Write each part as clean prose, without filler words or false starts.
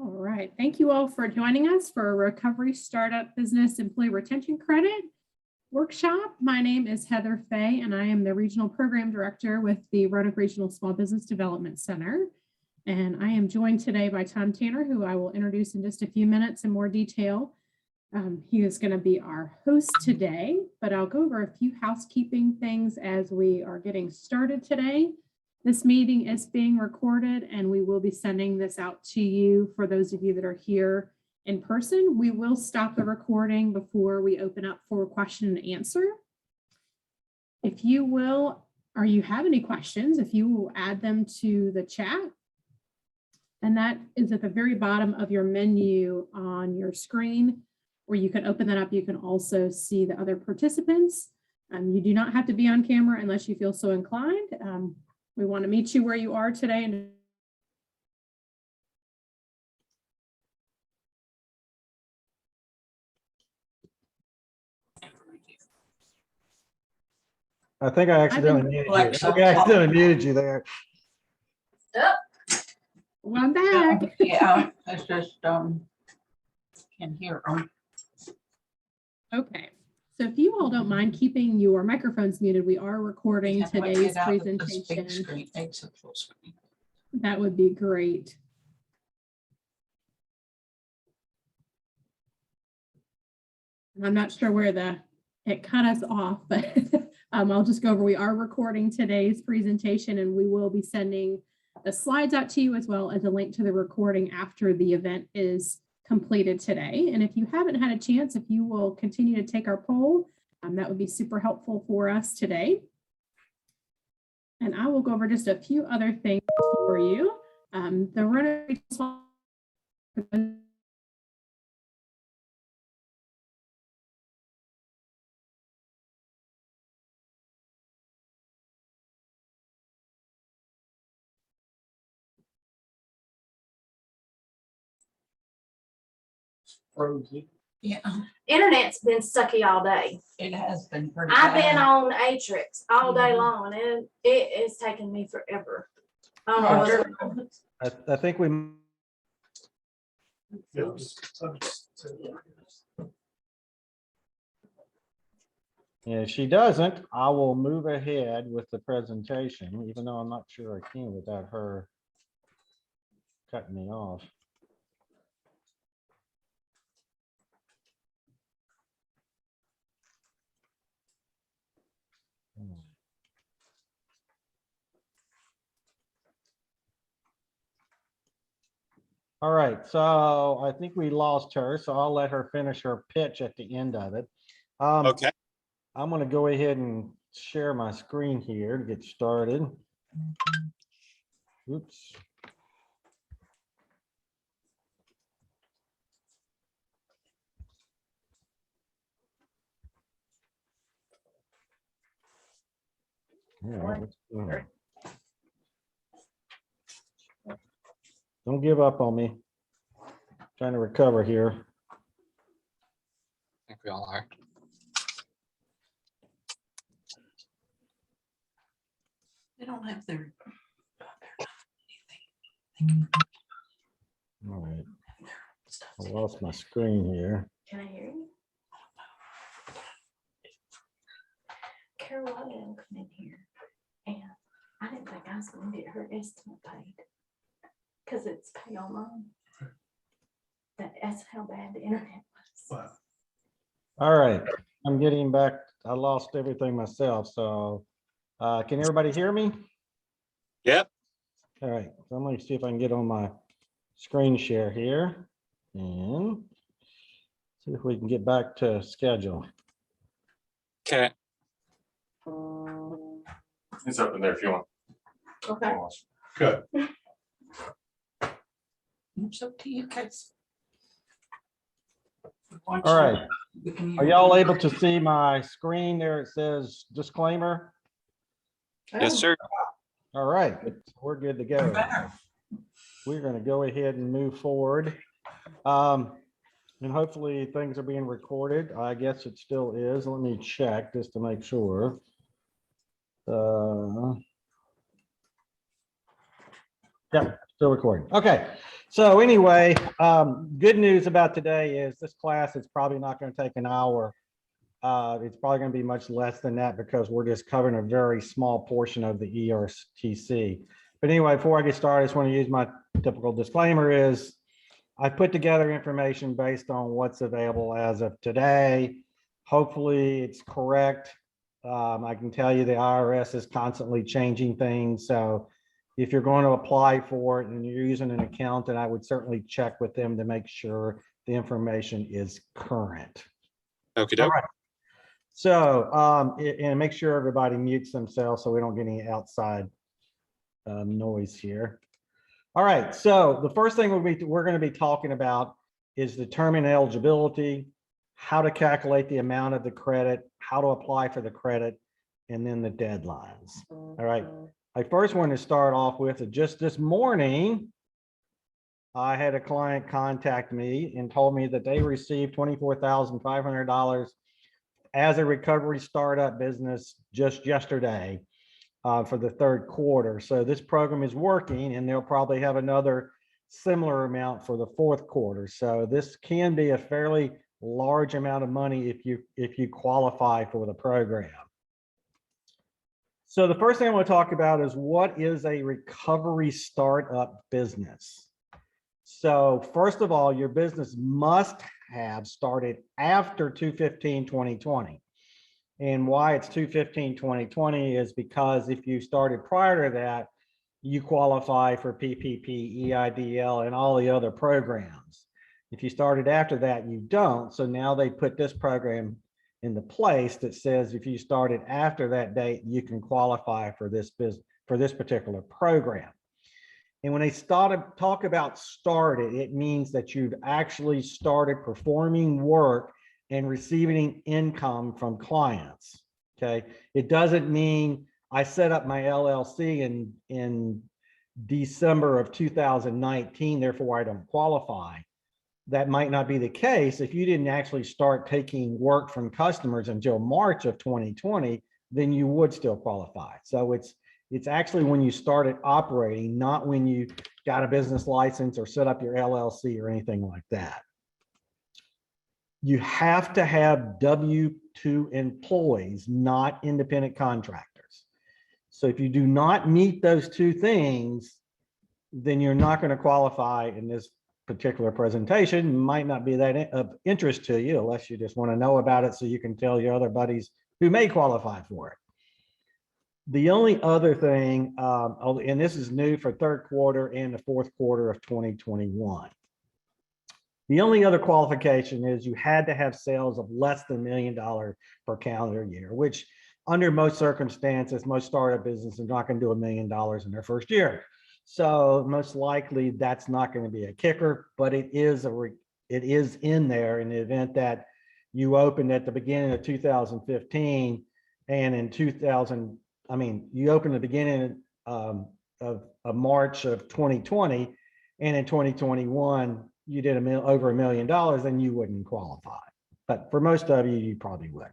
All right. Thank you all for joining us for a Recovery Startup Business Employee Retention Credit workshop. My name is Heather Fay, and I am the Regional Program Director with the Roanoke Regional Small Business Development Center. And I am joined today by Tom Tanner, who I will introduce in just a few minutes in more detail. He is going to be our host today, but I'll go over a few housekeeping things as we are getting started today. This meeting is being recorded, and we will be sending this out to you for those of you that are here in person. We will stop the recording before we open up for question and answer. If you will, or you have any questions, if you will add them to the chat, and that is at the very bottom of your menu on your screen, where you can open that up. You can also see the other participants. You do not have to be on camera unless you feel so inclined. We want to meet you where you are today. And I think I accidentally muted you. I think I accidentally muted you there. Yep. well, I'm back. Yeah, it's just can hear them. Okay. So if you all don't mind keeping your microphones muted, we are recording today's presentation. That would be great. I'm not sure where it cut us off, but I'll just go over. We are recording today's presentation, and we will be sending the slides out to you, as well as a link to the recording after the event is completed today. And if you haven't had a chance, if you will continue to take our poll, that would be super helpful for us today. And I will go over just a few other things for you. The Roanoke Frozen. Yeah, Internet's been sucky all day. it has been pretty I've bad. been on Atrix all day Mhm. long, and it is taking me forever. I don't know Roger. what's going on. I think we. Yeah, if she doesn't, I will move ahead with the presentation, even though I'm not sure I can without her cutting me off. All right, so I think we lost her, so I'll let her finish her pitch at the end of it. Okay. I'm going to go ahead and share my screen here to get started. Oops. Yeah, what's going on? Don't give up on me. Trying to recover here. I think we all are. They don't have their. All right. I lost my screen here. Can I hear you? Carolina come in here, and I didn't think I was going to get her estimate paid because it's pay online. That's how bad the internet was. All right, I'm getting back. I lost everything myself, so can everybody hear me? Yep. All right, so I'm going to see if I can get on my screen share here and see if we can get back to schedule. Okay. It's up in there if you want. Okay. Good. It's up to you guys. All right, We can are hear y'all you. able to see my screen there? It says disclaimer. Yes, sir. All right, we're good to go. Better. We're going to go ahead and move forward. And hopefully things are being recorded. I guess it still is. Let me check just to make sure. Yeah, still recording. Okay, So anyway, good news about today is this class is probably not going to take an hour. It's probably going to be much less than that because we're just covering a very small portion of the ERTC. But anyway, before I get started, I just want to use my typical disclaimer is I put together information based on what's available as of today. Hopefully it's correct. I can tell you the IRS is constantly changing things. So if you're going to apply for it and you're using an accountant, I would certainly check with them to make sure the information is current. Okey All doke. right. So, and make sure everybody mutes themselves so we don't get any outside noise here. All right. So the first thing we're going to be talking about is determine eligibility, how to calculate the amount of the credit, how to apply for the credit, and then the deadlines. All right. I first want to start off with just this morning, I had a client contact me and told me that they received $24,500 as a recovery startup business just yesterday for the third quarter. So this program is working and they'll probably have another similar amount for the fourth quarter. So this can be a fairly large amount of money if you qualify for the program. So the first thing I want to talk about is what is a recovery startup business? So first of all, your business must have started after 2/15/2020. And why it's 2/15/2020 is because if you started prior to that, you qualify for PPP, EIDL, and all the other programs. If you started after that, you don't. So now they put this program into place that says if you started after that date, you can qualify for this particular program. And when they talk about started, it means that you've actually started performing work and receiving income from clients. Okay, it doesn't mean I set up my LLC in December of 2019, therefore I don't qualify. That might not be the case if you didn't actually start taking work from customers until March of 2020, then you would still qualify. So it's actually when you started operating, not when you got a business license or set up your LLC or anything like that. You have to have W-2 employees, not independent contractors. So if you do not meet those two things, then you're not going to qualify in this particular presentation. Might not be that of interest to you unless you just want to know about it so you can tell your other buddies who may qualify for it. The only other thing, and this is new for third quarter and the fourth quarter of 2021. The only other qualification is you had to have sales of less than $1 million per calendar year, which under most circumstances, most startup businesses are not going to do $1 million in their first year. So most likely that's not going to be a kicker, but it is in there in the event that you opened at the beginning of 2015 and in you opened the beginning of March of 2020 and in 2021 you did over $1 million, then you wouldn't qualify. But for most of you, you probably would.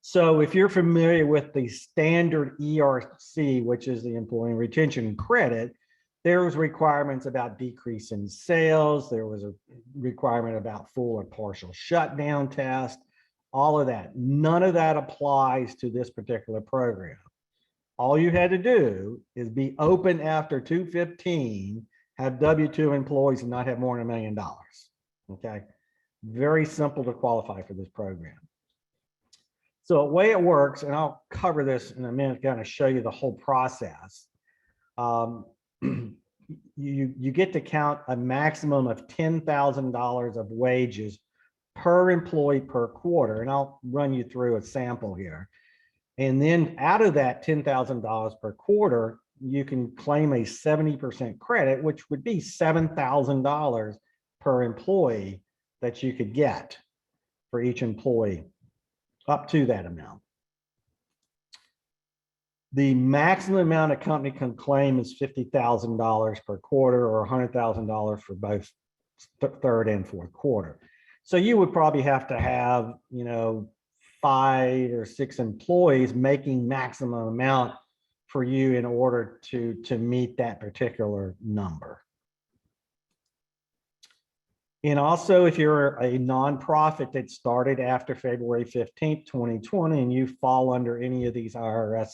So if you're familiar with the standard ERC, which is the employee retention credit, there was requirements about decrease in sales. There was a requirement about full or partial shutdown test, all of that. None of that applies to this particular program. All you had to do is be open after 2/15, have W-2 employees and not have more than $1 million. Okay, very simple to qualify for this program. So the way it works, and I'll cover this in a minute, kind of show you the whole process. You get to count a maximum of $10,000 of wages per employee per quarter, and I'll run you through a sample here. And then out of that $10,000 per quarter, you can claim a 70% credit, which would be $7,000 per employee that you could get for each employee up to that amount. The maximum amount a company can claim is $50,000 per quarter or $100,000 for both third and fourth quarter. So you would probably have to have, 5 or 6 employees making maximum amount for you in order to meet that particular number. And also, if you're a nonprofit that started after February 15th, 2020, and you fall under any of these IRS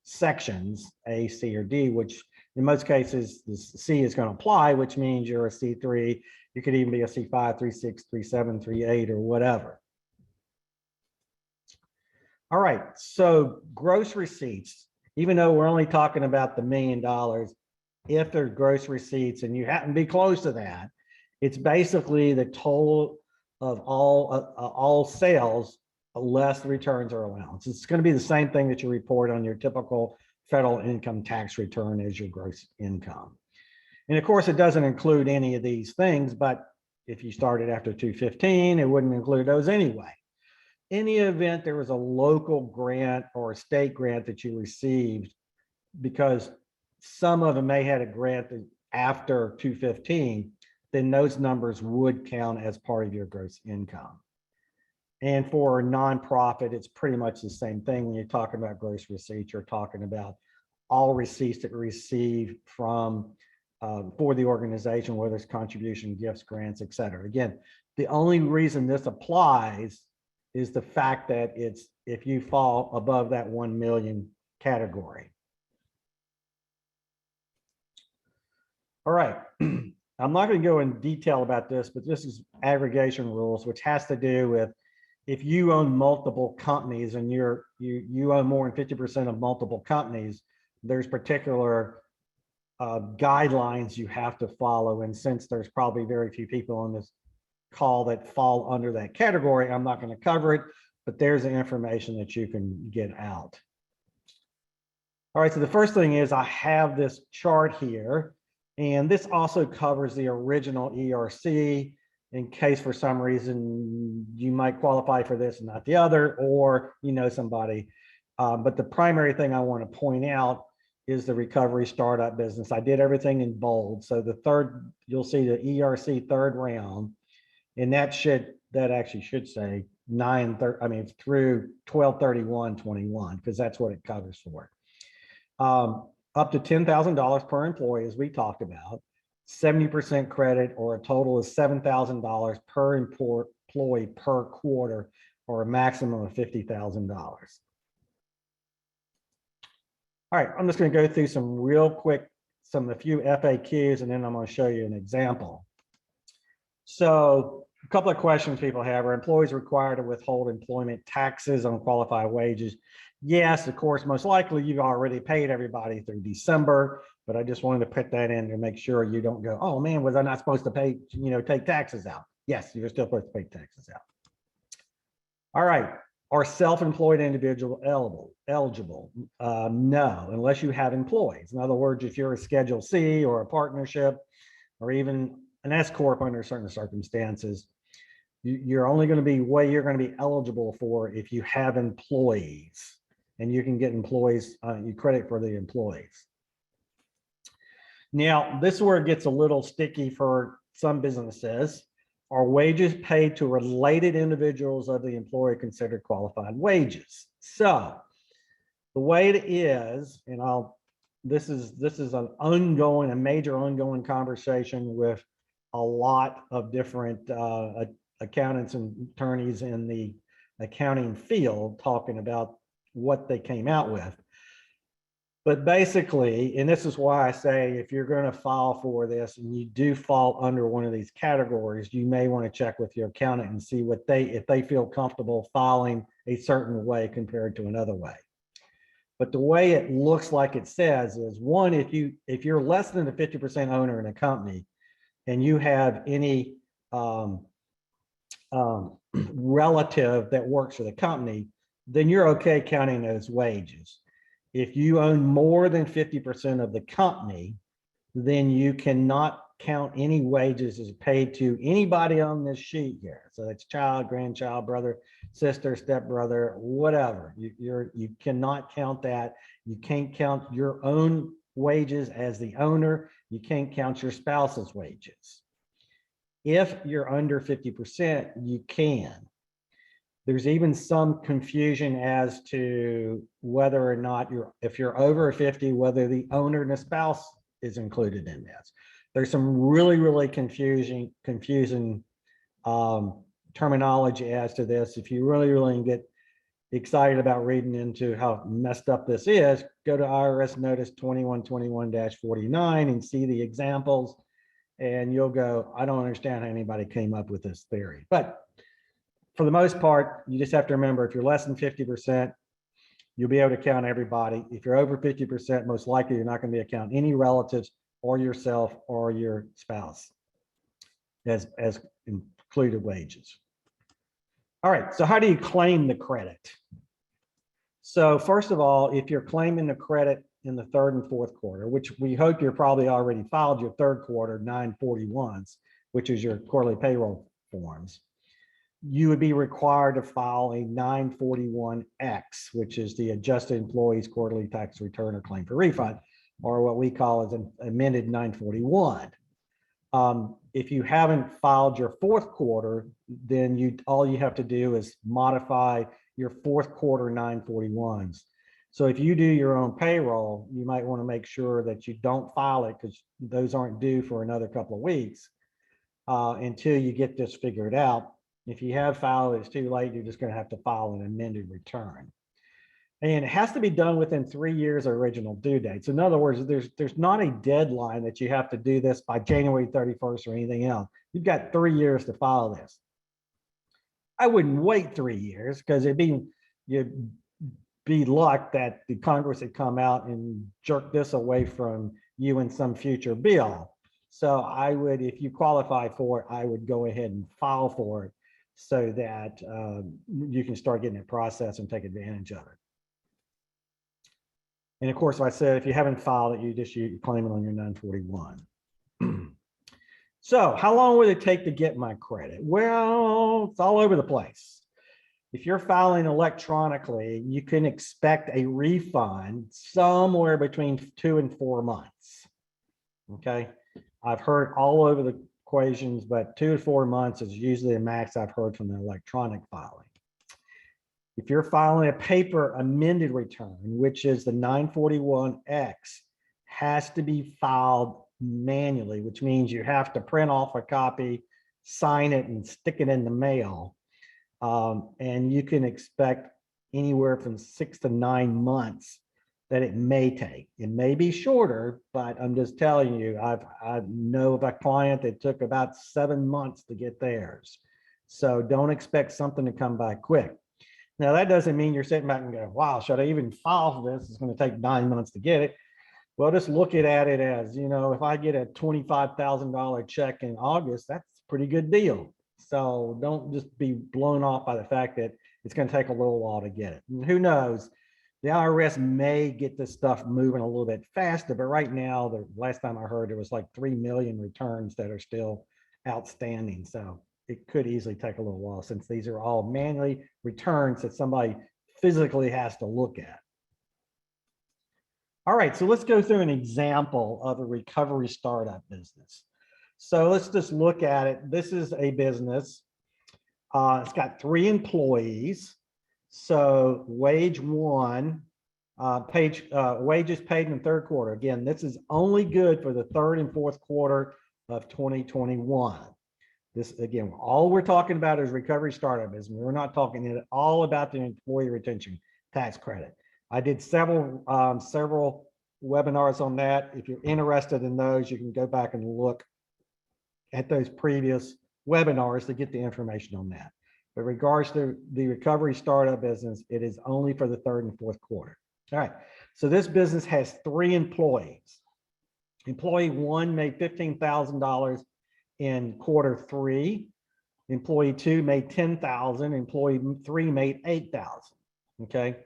sections, A, C, or D, which in most cases, the C is going to apply, which means you're a C3. You could even be a C5, 3.6, 3.7, 3.8, or whatever. All right, so gross receipts, even though we're only talking about the $1 million, if they're gross receipts and you happen to be close to that, it's basically the total of all sales less returns or allowance. It's going to be the same thing that you report on your typical federal income tax return as your gross income. And of course, it doesn't include any of these things, but if you started after 215, it wouldn't include those anyway. In the event there was a local grant or a state grant that you received, because some of them may have a grant after 215, then those numbers would count as part of your gross income. And for a nonprofit, it's pretty much the same thing. When you're talking about gross receipts, you're talking about all receipts that we receive from for the organization, whether it's contribution, gifts, grants, et cetera. Again, the only reason this applies is the fact that it's if you fall above that 1 million category. All right. I'm not going to go in detail about this, but this is aggregation rules, which has to do with if you own multiple companies and you own more than 50% of multiple companies, there's particular guidelines you have to follow. And since there's probably very few people on this call that fall under that category, I'm not going to cover it, but there's the information that you can get out. All right, so the first thing is I have this chart here. And this also covers the original ERC in case for some reason you might qualify for this and not the other, or you know somebody. But the primary thing I want to point out is the recovery startup business. I did everything in bold. So the third, you'll see the ERC third round, and that actually should say through 12/31/21, because that's what it covers for. Up to $10,000 per employee, as we talked about, 70% credit, or a total of $7,000 per employee per quarter, or a maximum of $50,000. All right, I'm just going to go through some real quick, a few FAQs, and then I'm going to show you an example. So a couple of questions people have: are employees required to withhold employment taxes on qualified wages? Yes, of course, most likely you've already paid everybody through December, but I just wanted to put that in to make sure you don't go, oh man, was I not supposed to pay, take taxes out? Yes, you're still supposed to pay taxes out. All right, are self-employed individuals eligible? No, unless you have employees. In other words, if you're a Schedule C or a partnership or even an S Corp under certain circumstances, you're only going to be you're going to be eligible for if you have employees, and you can get employees, you credit for the employees. Now, this is where it gets a little sticky for some businesses. Are wages paid to related individuals of the employer considered qualified wages? So the way it is, and this is a major ongoing conversation with a lot of different accountants and attorneys in the accounting field talking about what they came out with. But basically, and this is why I say if you're going to file for this and you do fall under one of these categories, you may want to check with your accountant and see if they feel comfortable filing a certain way compared to another way. But the way it looks like it says is, one, if you're less than a 50% owner in a company and you have any relative that works for the company, then you're okay counting those wages. If you own more than 50% of the company, then you cannot count any wages as paid to anybody on this sheet here. So it's child, grandchild, brother, sister, stepbrother, whatever. You cannot count that. You can't count your own wages as the owner. You can't count your spouse's wages. If you're under 50%, you can. There's even some confusion as to whether or not if you're over 50, whether the owner and the spouse is included in this. There's some really, really confusing terminology as to this. If you really get excited about reading into how messed up this is, go to IRS Notice 2121-49 and see the examples, and you'll go, I don't understand how anybody came up with this theory. But for the most part, you just have to remember, if you're less than 50%, you'll be able to count everybody. If you're over 50%, most likely you're not going to be able to count any relatives or yourself or your spouse as included wages. All right, so how do you claim the credit? So first of all, if you're claiming the credit in the third and fourth quarter, which we hope you're probably already filed your third quarter 941s, which is your quarterly payroll forms, you would be required to file a 941X, which is the adjusted employees quarterly tax return or claim for refund, or what we call as an amended 941. If you haven't filed your fourth quarter, then all you have to do is modify your fourth quarter 941s. So if you do your own payroll, you might want to make sure that you don't file it, because those aren't due for another couple of weeks until you get this figured out. If you have filed, it's too late. You're just going to have to file an amended return. And it has to be done within 3 years of original due date. So in other words, there's not a deadline that you have to do this by January 31st or anything else. You've got 3 years to file this. I wouldn't wait 3 years, because you'd be luck that the Congress had come out and jerked this away from you in some future bill. So I would, if you qualify for it, I would go ahead and file for it so that you can start getting it processed and take advantage of it. And of course, like I said, if you haven't filed it, you claim it on your 941. So how long would it take to get my credit? Well, it's all over the place. If you're filing electronically, you can expect a refund somewhere between 2 and 4 months. Okay. I've heard all over the equations, but 2 to 4 months is usually a max I've heard from the electronic filing. If you're filing a paper amended return, which is the 941X, has to be filed manually, which means you have to print off a copy, sign it, and stick it in the mail. And you can expect anywhere from 6 to 9 months that it may take. It may be shorter, but I'm just telling you, I know of a client that took about 7 months to get theirs. So don't expect something to come by quick. Now, that doesn't mean you're sitting back and go, wow, should I even file for this? It's going to take 9 months to get it. Well, just look at it as, if I get a $25,000 check in August, that's a pretty good deal. So don't just be blown off by the fact that it's going to take a little while to get it. And who knows? The IRS may get this stuff moving a little bit faster, but right now, the last time I heard, there was like 3 million returns that are still outstanding. So it could easily take a little while, since these are all manually returns that somebody physically has to look at. All right, so let's go through an example of a recovery startup business. So let's just look at it. This is a business. It's got 3 employees. So wage 1, wages paid in the third quarter. Again, this is only good for the third and fourth quarter of 2021. This, again, all we're talking about is recovery startup business. We're not talking at all about the employee retention tax credit. I did several webinars on that. If you're interested in those, you can go back and look at those previous webinars to get the information on that. But regards to the recovery startup business, it is only for the third and fourth quarter. All right, so this business has 3 employees. Employee 1 made $15,000 in quarter 3. Employee 2 made $10,000. Employee 3 made $8,000. Okay,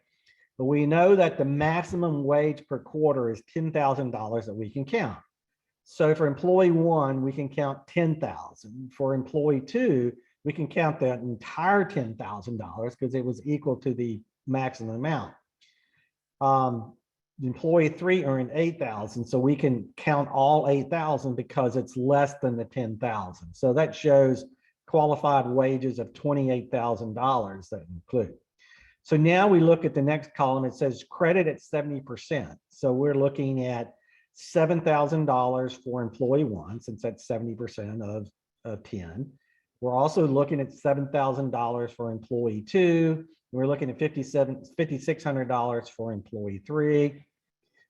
but we know that the maximum wage per quarter is $10,000 that we can count. So for employee 1, we can count 10,000. For employee 2, we can count that entire $10,000 because it was equal to the maximum amount. Employee 3 earned 8,000, so we can count all 8,000 because it's less than the 10,000. So that shows qualified wages of $28,000 that include. So now we look at the next column. It says credit at 70%. So we're looking at $7,000 for employee 1, since that's 70% of 10. We're also looking at $7,000 for employee 2. We're looking at $5,600 for employee 3,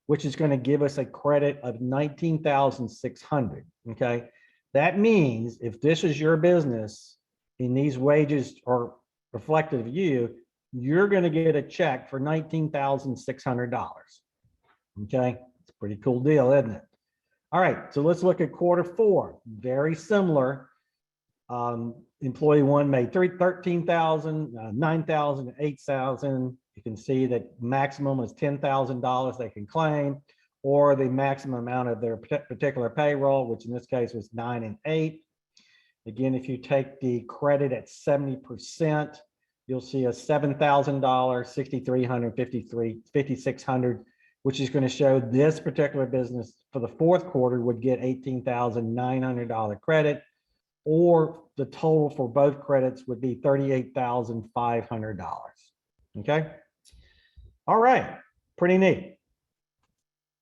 which is going to give us a credit of $19,600. Okay. That means if this is your business and these wages are reflective of you, you're going to get a check for $19,600. Okay. It's a pretty cool deal, isn't it? All right. So let's look at quarter 4. Very similar. Employee 1 made 13,000, 9,000, 8,000. You can see that maximum is $10,000 they can claim, or the maximum amount of their particular payroll, which in this case was 9 and 8. Again, if you take the credit at 70%, you'll see a $7,000, $6,300, $5,600, which is going to show this particular business for the fourth quarter would get $18,900 credit, or the total for both credits would be $38,500. Okay. All right. Pretty neat.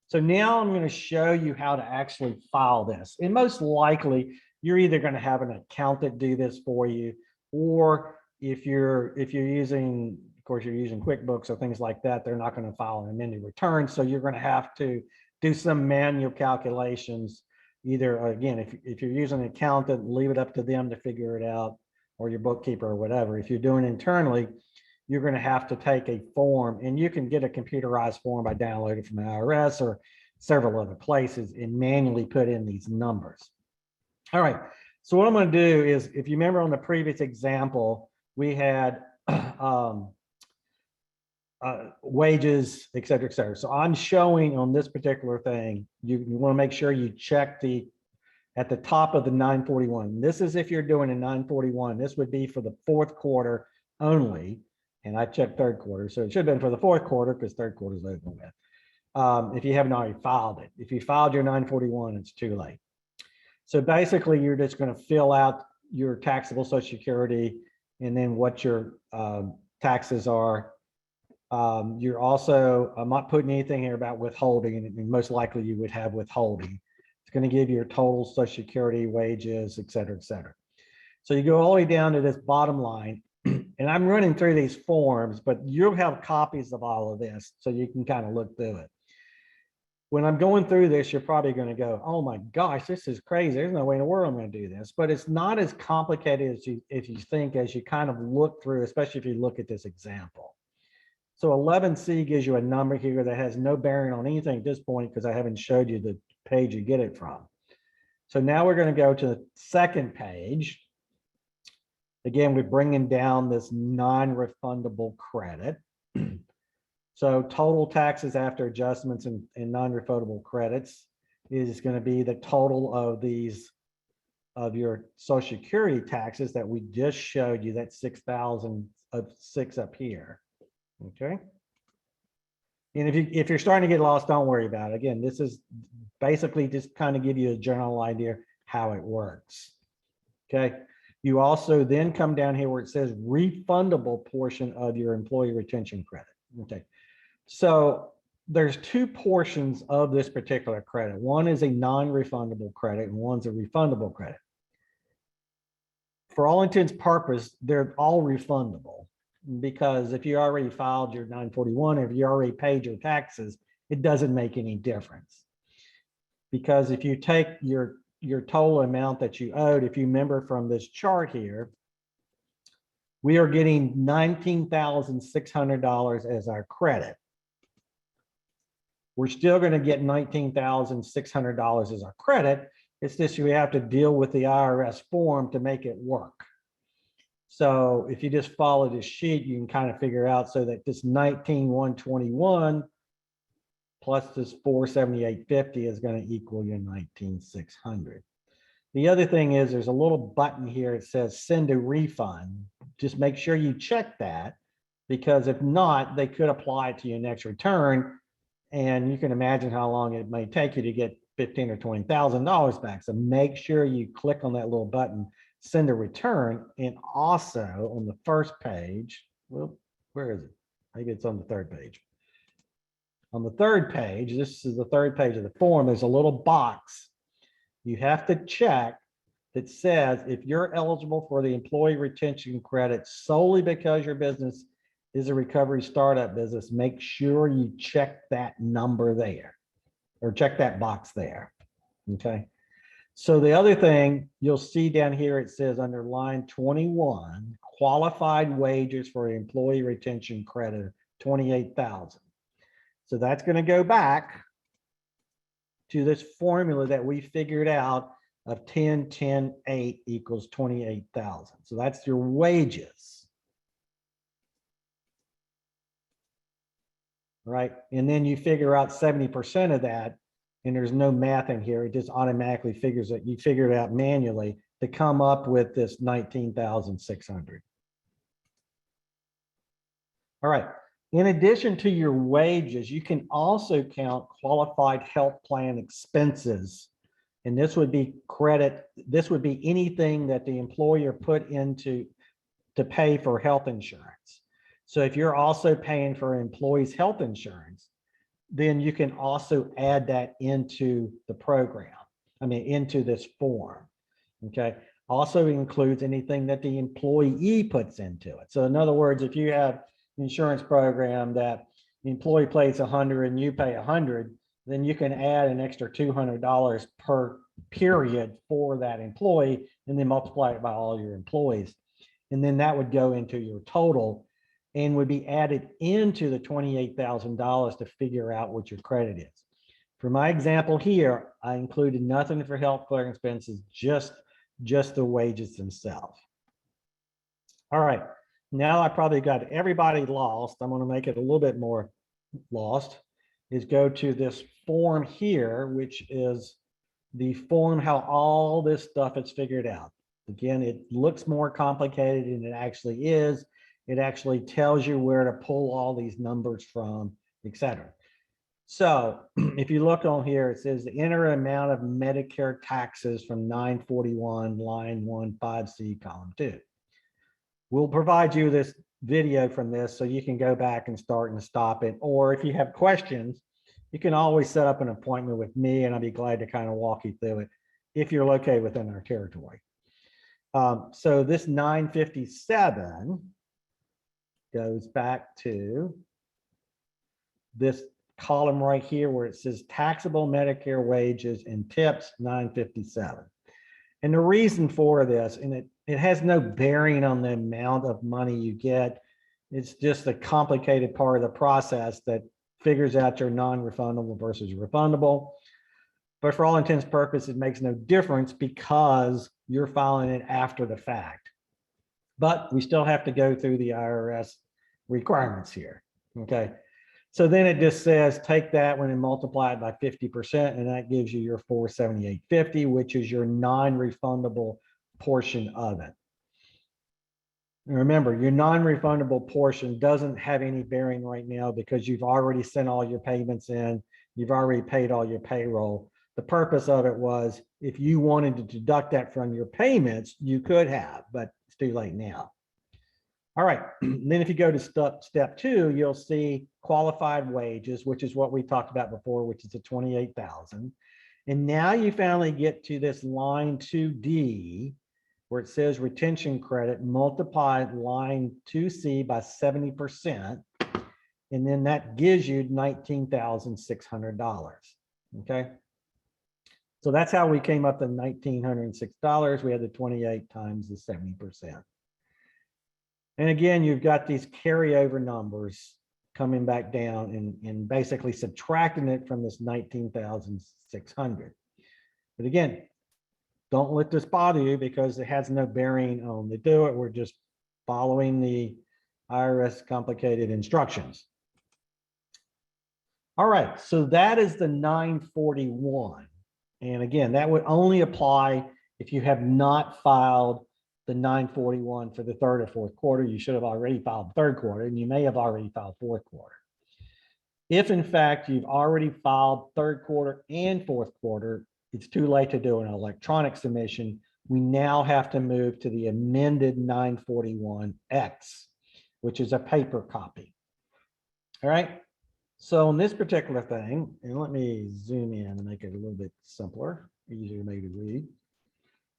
So now I'm going to show you how to actually file this. And most likely you're either going to have an accountant do this for you, or if you're using, of course, you're using QuickBooks or things like that, they're not going to file an amended return. So you're going to have to do some manual calculations. Either, again, if you're using an accountant, leave it up to them to figure it out, or your bookkeeper or whatever. If you're doing internally, you're going to have to take a form, and you can get a computerized form by downloading from the IRS or several other places, and manually put in these numbers. All right. So what I'm going to do is, if you remember on the previous example, we had wages, et cetera, et cetera. So I'm showing on this particular thing, you want to make sure you check at the top of the 941. This is if you're doing a 941. This would be for the fourth quarter only. And I checked third quarter. So it should have been for the fourth quarter because third quarter is over with. If you haven't already filed it. If you filed your 941, it's too late. So basically, you're just going to fill out your taxable Social Security and then what your taxes are. You're also, I'm not putting anything here about withholding, and most likely you would have withholding. It's going to give you your total Social Security, wages, et cetera, et cetera. So you go all the way down to this bottom line, and I'm running through these forms, but you'll have copies of all of this so you can kind of look through it. When I'm going through this, you're probably going to go, oh my gosh, this is crazy. There's no way in the world I'm going to do this. But it's not as complicated as you think, as you kind of look through, especially if you look at this example. So 11C gives you a number here that has no bearing on anything at this point because I haven't showed you the page you get it from. So now we're going to go to the second page. Again, we're bringing down this non-refundable credit. So total taxes after adjustments and non-refundable credits is going to be the total of your Social Security taxes that we just showed you, that 6,006 up here. Okay. And if you're starting to get lost, don't worry about it. Again, this is basically just kind of give you a general idea how it works. Okay. You also then come down here where it says refundable portion of your employee retention credit. Okay. So there's two portions of this particular credit. One is a non-refundable credit and one's a refundable credit. For all intents and purposes, they're all refundable, because if you already filed your 941, if you already paid your taxes, it doesn't make any difference. Because if you take your total amount that you owed, if you remember from this chart here, we are getting $19,600 as our credit. We're still going to get $19,600 as our credit. It's just we have to deal with the IRS form to make it work. So if you just follow this sheet, you can kind of figure out so that this 19,121 plus this 478.50 is going to equal your 19,600. The other thing is there's a little button here. It says send a refund. Just make sure you check that, because if not, they could apply it to your next return. And you can imagine how long it may take you to get $15,000 or $20,000 back. So make sure you click on that little button, send a return. And also on the first page, well, where is it? Maybe it's on the third page. On the third page, this is the third page of the form, there's a little box. You have to check that says if you're eligible for the employee retention credit solely because your business is a recovery startup business, make sure you check that number there or check that box there. Okay. So the other thing you'll see down here, it says under line 21, qualified wages for employee retention credit, 28,000. So that's going to go back to this formula that we figured out of 10, 10, 8 equals 28,000. So that's your wages. Right. And then you figure out 70% of that, and there's no math in here. It just automatically figures it. You figure it out manually to come up with this 19,600. All right. In addition to your wages, you can also count qualified health plan expenses. And this would be credit. This would be anything that the employer put into to pay for health insurance. So if you're also paying for employees' health insurance, then you can also add that into the program. I mean, into this form. Okay. Also includes anything that the employee puts into it. So in other words, if you have an insurance program that the employee pays 100 and you pay 100, then you can add an extra $200 per period for that employee and then multiply it by all your employees. And then that would go into your total and would be added into the $28,000 to figure out what your credit is. For my example here, I included nothing for health care expenses, just the wages themselves. All right, now I probably got everybody lost. I'm going to make it a little bit more lost, is go to this form here, which is the form how all this stuff is figured out. Again, it looks more complicated than it actually is. It actually tells you where to pull all these numbers from, etc. So if you look on here, it says the enter amount of Medicare taxes from 941 line 15C column 2. We'll provide you this video from this so you can go back and start and stop it. Or if you have questions, you can always set up an appointment with me and I'll be glad to kind of walk you through it if you're located within our territory. So this 957 goes back to this column right here where it says taxable Medicare wages and tips 957. And the reason for this, and it has no bearing on the amount of money you get. It's just a complicated part of the process that figures out your non-refundable versus refundable. But for all intents and purposes, it makes no difference because you're filing it after the fact. But we still have to go through the IRS requirements here. Okay. So then it just says take that one and multiply it by 50%, and that gives you your $478.50, which is your non-refundable portion of it. And remember, your non-refundable portion doesn't have any bearing right now because you've already sent all your payments in, you've already paid all your payroll. The purpose of it was if you wanted to deduct that from your payments, you could have, but it's too late now. All right, then if you go to step 2, you'll see qualified wages, which is what we talked about before, which is the 28,000. And now you finally get to this line 2D, where it says retention credit, multiply line 2C by 70%. And then that gives you $19,600, okay? So that's how we came up to $1,906. We had the 28 times the 70%. And again, you've got these carryover numbers coming back down and basically subtracting it from this 19,600. But again, don't let this bother you because it has no bearing on the do it. We're just following the IRS complicated instructions. All right, so that is the 941. And again, that would only apply if you have not filed the 941 for the third or fourth quarter. You should have already filed third quarter, and you may have already filed fourth quarter. If in fact you've already filed third quarter and fourth quarter, it's too late to do an electronic submission. We now have to move to the amended 941X, which is a paper copy. All right. So in this particular thing, and let me zoom in and make it a little bit simpler, easier for me to read.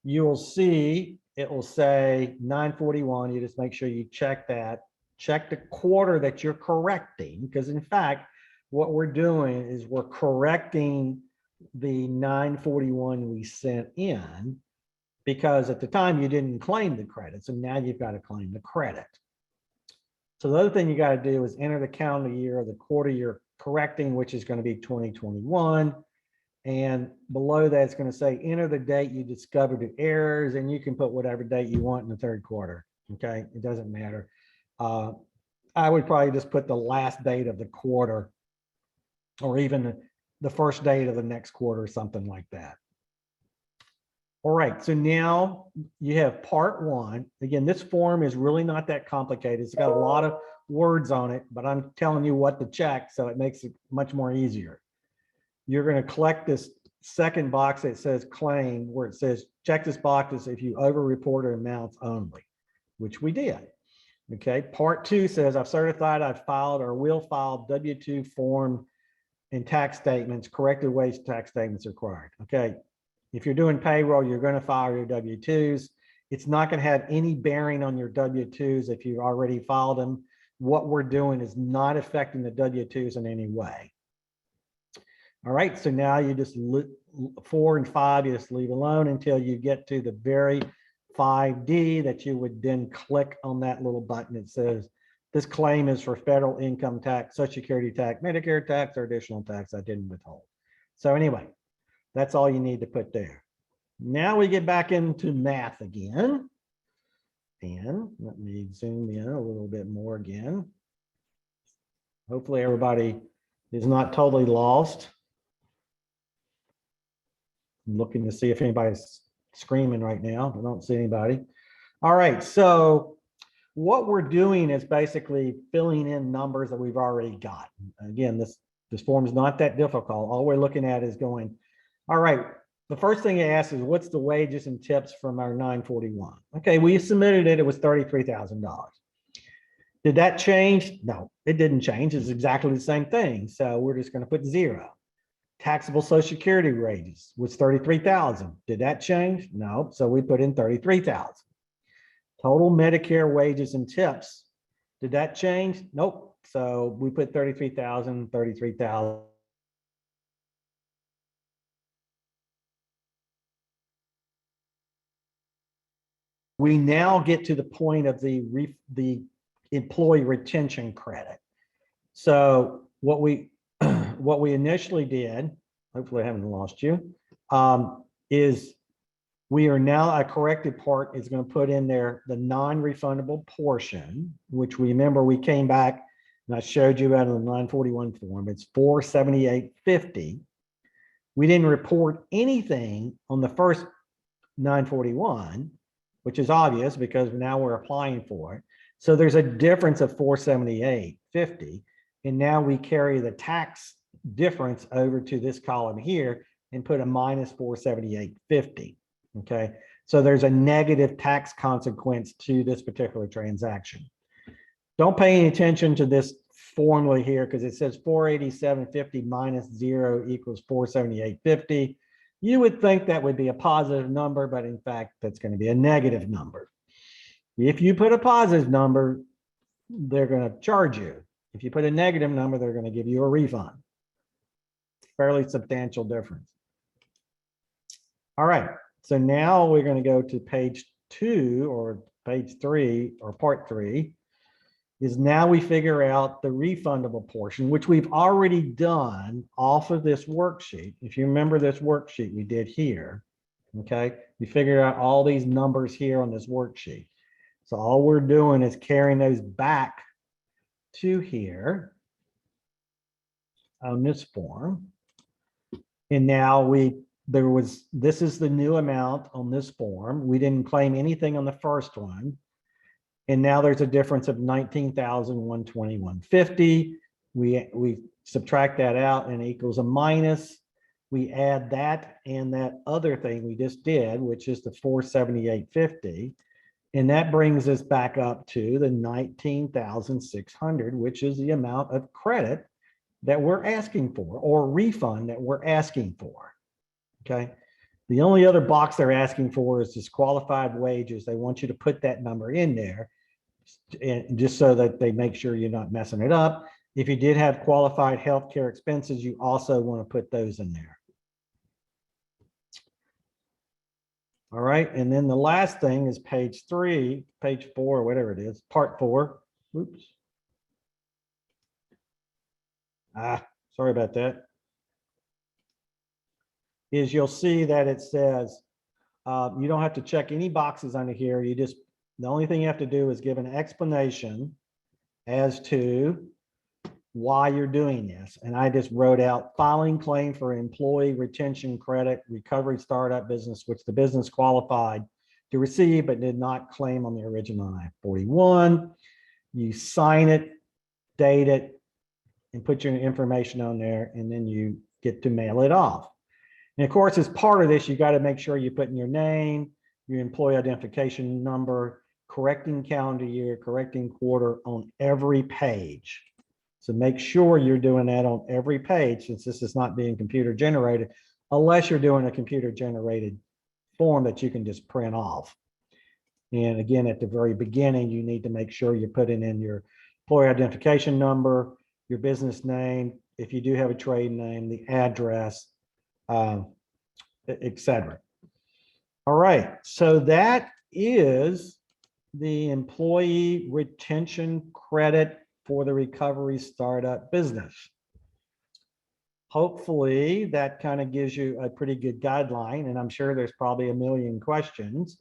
you will see, it will say 941. You just make sure you check that. Check the quarter that you're correcting, because in fact, what we're doing is we're correcting the 941 we sent in, because at the time you didn't claim the credit. So now you've got to claim the credit. So the other thing you got to do is enter the calendar year or the quarter you're correcting, which is going to be 2021. And below that, it's going to say, enter the date you discovered the errors, and you can put whatever date you want in the third quarter. Okay, it doesn't matter. I would probably just put the last date of the quarter, or even the first date of the next quarter, something like that. All right, so now you have part one. Again, this form is really not that complicated. It's got a lot of words on it, but I'm telling you what to check, so it makes it much more easier. You're going to collect this second box that says claim, where it says check this box if you over-reported amounts only, which we did. Okay, part two says I've certified I've filed or will file W-2 form and tax statements, corrected wage tax statements required. Okay, if you're doing payroll, you're going to file your W-2s. It's not going to have any bearing on your W-2s if you already filed them. What we're doing is not affecting the W-2s in any way. All right, so now you just 4 and 5, you just leave alone until you get to the very 5D that you would then click on that little button. It says, this claim is for federal income tax, Social Security tax, Medicare tax, or additional tax I didn't withhold. So anyway, that's all you need to put there. Now we get back into math again. And let me zoom in a little bit more again. Hopefully everybody is not totally lost. I'm looking to see if anybody's screaming right now. I don't see anybody. All right, so what we're doing is basically filling in numbers that we've already got. Again, this form is not that difficult. All we're looking at is going, all right, the first thing it asks is what's the wages and tips from our 941? Okay, we submitted it, it was $33,000. Did that change? No, it didn't change. It's exactly the same thing. So we're just going to put 0. Taxable Social Security wages was 33,000. Did that change? No. So we put in 33,000. Total Medicare wages and tips. Did that change? Nope. So we put 33,000, 33,000. We now get to the point of the employee retention credit. So what we initially did, hopefully I haven't lost you, is we are now, a corrected part is going to put in there the non-refundable portion, which we remember we came back and I showed you out of the 941 form. It's $478.50. We didn't report anything on the first 941, which is obvious because now we're applying for it. So there's a difference of $478.50. And now we carry the tax difference over to this column here and put a minus $478.50. Okay, so there's a negative tax consequence to this particular transaction. Don't pay any attention to this formula here because it says 487.50 minus 0 equals 478.50. You would think that would be a positive number, but in fact, that's going to be a negative number. If you put a positive number, they're going to charge you. If you put a negative number, they're going to give you a refund. Fairly substantial difference. All right, so now we're going to go to page 2 or page 3 or part 3. Is now we figure out the refundable portion, which we've already done off of this worksheet. If you remember this worksheet we did here, okay, we figured out all these numbers here on this worksheet. So all we're doing is carrying those back to here on this form. And now this is the new amount on this form. We didn't claim anything on the first one. And now there's a difference of $19,121.50. We subtract that out and it equals a minus. We add that and that other thing we just did, which is the $478.50. And that brings us back up to the $19,600, which is the amount of credit that we're asking for or refund that we're asking for. Okay. The only other box they're asking for is this qualified wages. They want you to put that number in there, and just so that they make sure you're not messing it up. If you did have qualified healthcare expenses, you also want to put those in there. All right, and then the last thing is page 4, or whatever it is, part 4. Oops. Sorry about that. Is you'll see that it says you don't have to check any boxes under here. The only thing you have to do is give an explanation as to why you're doing this. And I just wrote out filing claim for employee retention credit recovery startup business, which the business qualified to receive but did not claim on the original I-41. You sign it, date it, and put your information on there, and then you get to mail it off. And of course, as part of this, you got to make sure you put in your name, your employee identification number, correcting calendar year, correcting quarter on every page. So make sure you're doing that on every page, since this is not being computer generated, unless you're doing a computer generated form that you can just print off. And again, at the very beginning, you need to make sure you're putting in your employee identification number, your business name, if you do have a trade name, the address, etc. All right, so that is the employee retention credit for the recovery startup business. Hopefully that kind of gives you a pretty good guideline, and I'm sure there's probably a million questions.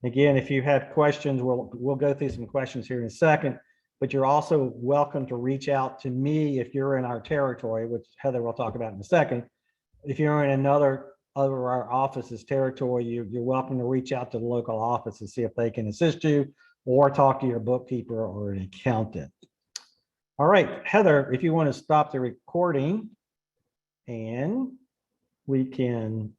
Again, if you have questions, we'll go through some questions here in a second, but you're also welcome to reach out to me if you're in our territory, which Heather will talk about in a second. If you're in another of our offices territory, you're welcome to reach out to the local office and see if they can assist you, or talk to your bookkeeper or an accountant. All right, Heather, if you want to stop the recording, and we can